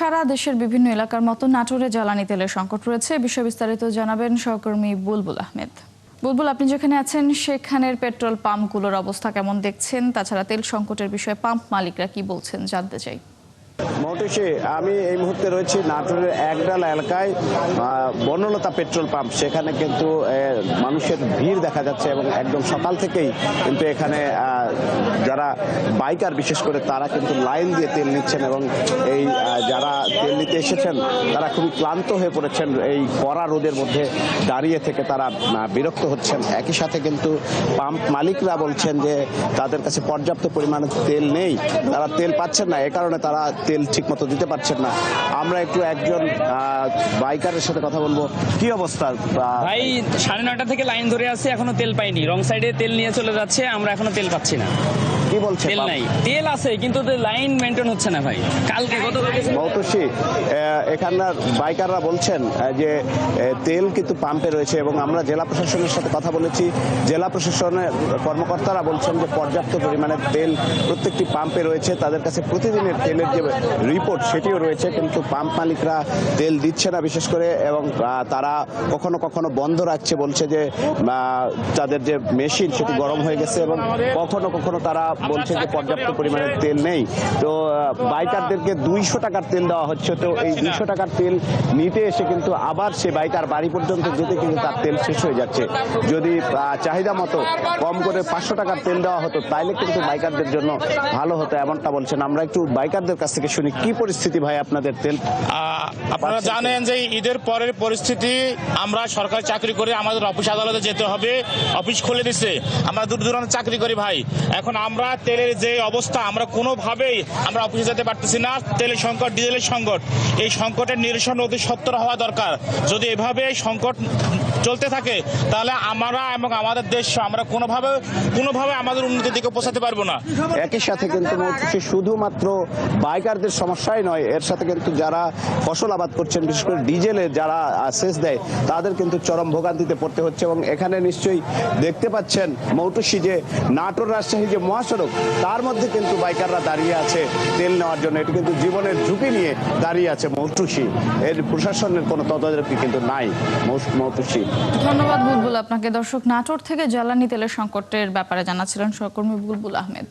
সারা দেশের বিভিন্ন এলাকার মতো নাটোরে জ্বালানি তেলের সংকট রয়েছে। বিষয় বিস্তারিত জানাবেন সহকর্মী বুলবুল আহমেদ। বুলবুল, আপনি যেখানে আছেন সেখানের পেট্রোল পাম্পগুলোর অবস্থা কেমন দেখছেন? তাছাড়া তেল সংকটের বিষয়ে পাম্প মালিকরা কি বলছেন জানতে চাই। মৌটুসী, আমি এই মুহূর্তে রয়েছি নাটোরের একডালা এলাকায় বনলতা পেট্রোল পাম্প। সেখানে কিন্তু মানুষের ভিড় দেখা যাচ্ছে এবং একদম সকাল থেকেই কিন্তু এখানে যারা বাইকার বিশেষ করে তারা কিন্তু লাইন দিয়ে তেল নিচ্ছেন এবং এই যারা তেল নিতে এসেছেন তারা খুবই ক্লান্ত হয়ে পড়েছেন। এই কড়া রোদের মধ্যে দাঁড়িয়ে থেকে তারা বিরক্ত হচ্ছেন। একই সাথে কিন্তু পাম্প মালিকরা বলছেন যে তাদের কাছে পর্যাপ্ত পরিমাণে তেল নেই, তারা তেল পাচ্ছেন না, এ কারণে তারা তেল ঠিক মতো দিতে পারছেন না। আমরা একটু একজন বাইকারের সাথে কথা বলবো। কি অবস্থা ভাই? 9:30 থেকে লাইন ধরে আছে, এখনো তেল পাইনি। রং সাইডে তেল নিয়ে চলে যাচ্ছে, আমরা এখনো তেল পাচ্ছি না। কি বলছে? তেল নাই, তেল আছে কিন্তু লাইন মেনটেন হচ্ছে না ভাই। কালকে মৌটুসী, এখানকার বাইকাররা বলছেন যে তেল কিন্তু পাম্পে রয়েছে এবং আমরা জেলা প্রশাসনের সাথে কথা বলেছি। জেলা প্রশাসনের কর্মকর্তারা বলছেন যে পর্যাপ্ত পরিমাণে তেল প্রত্যেকটি পাম্পে রয়েছে, তাদের কাছে প্রতিদিনের তেলের যে রিপোর্ট সেটিও রয়েছে, কিন্তু পাম্প মালিকরা তেল দিচ্ছে না বিশেষ করে, এবং তারা কখনো কখনো বন্ধ রাখছে। বলছে যে তাদের যে মেশিন সেটি গরম হয়ে গেছে এবং কখনো কখনো তারা বলছে যে পর্যাপ্ত পরিমাণে তেল নেই। তো বাইকারদেরকে 200 টাকার তেল দেওয়া হচ্ছে। তো এই 200 টাকার তেল নিতে এসে কিন্তু আবার সে বাইকার বাড়ি পর্যন্ত যেতে কিন্তু তার তেল শেষ হয়ে যাচ্ছে। যদি চাহিদা মতো কম করে 500 টাকার তেল দেওয়া হতো তাইলে কিন্তু বাইকারদের জন্য ভালো হতো, এমনটা বলছেন। আমরা একটু বাইকারদের কাছ থেকে শুনি কি পরিস্থিতি ভাই আপনাদের তেল। আপনারা জানেন যে ঈদের পরের পরিস্থিতি, আমরা সরকারি চাকরি করে আমাদের অফিস আদালতে যেতে হবে, অফিস খুলে দিচ্ছে, আমরা দূর দূরান্ত চাকরি করি ভাই। এখন আমরা তেলের যে অবস্থা, আমরা কোনোভাবেই আমরা অফিসে যেতে পারতেছি না। তেলের সংকট, ডিজেলের সংকট, এই সংকটের নিরসন অতি সত্বর হওয়া দরকার। যদি এভাবে সংকট চলতে থাকে তাহলে আমরা এবং আমাদের দেশ আমরা কোনোভাবে আমাদের উন্নতির দিকে পৌঁছাতে পারবো না। একই সাথে কিন্তু শুধুমাত্র বাইকারদের সমস্যাই নয়, এর সাথে কিন্তু যারা ফসল আবাদ করছেন বিশেষ করে ডিজেলে যারা সেচ দেয় তাদের কিন্তু চরম ভোগান্তিতে পড়তে হচ্ছে। এবং এখানে নিশ্চয়ই দেখতে পাচ্ছেন মৌটুসী যে নাটোর রাজশাহী যে মহাসড়ক, তার মধ্যে কিন্তু বাইকাররা দাঁড়িয়ে আছে তেল নেওয়ার জন্য। এটি কিন্তু জীবনের ঝুঁকি নিয়ে দাঁড়িয়ে আছে মৌটুসী। এর প্রশাসনের কোনো তদারকি কিন্তু নাই মৌটুসী। ধন্যবাদ বুলবুল আপনাকে। দর্শক, নাটোর থেকে জ্বালানি তেলের সংকটের ব্যাপারে জানাচ্ছিলেন সহকর্মী বুলবুল আহমেদ।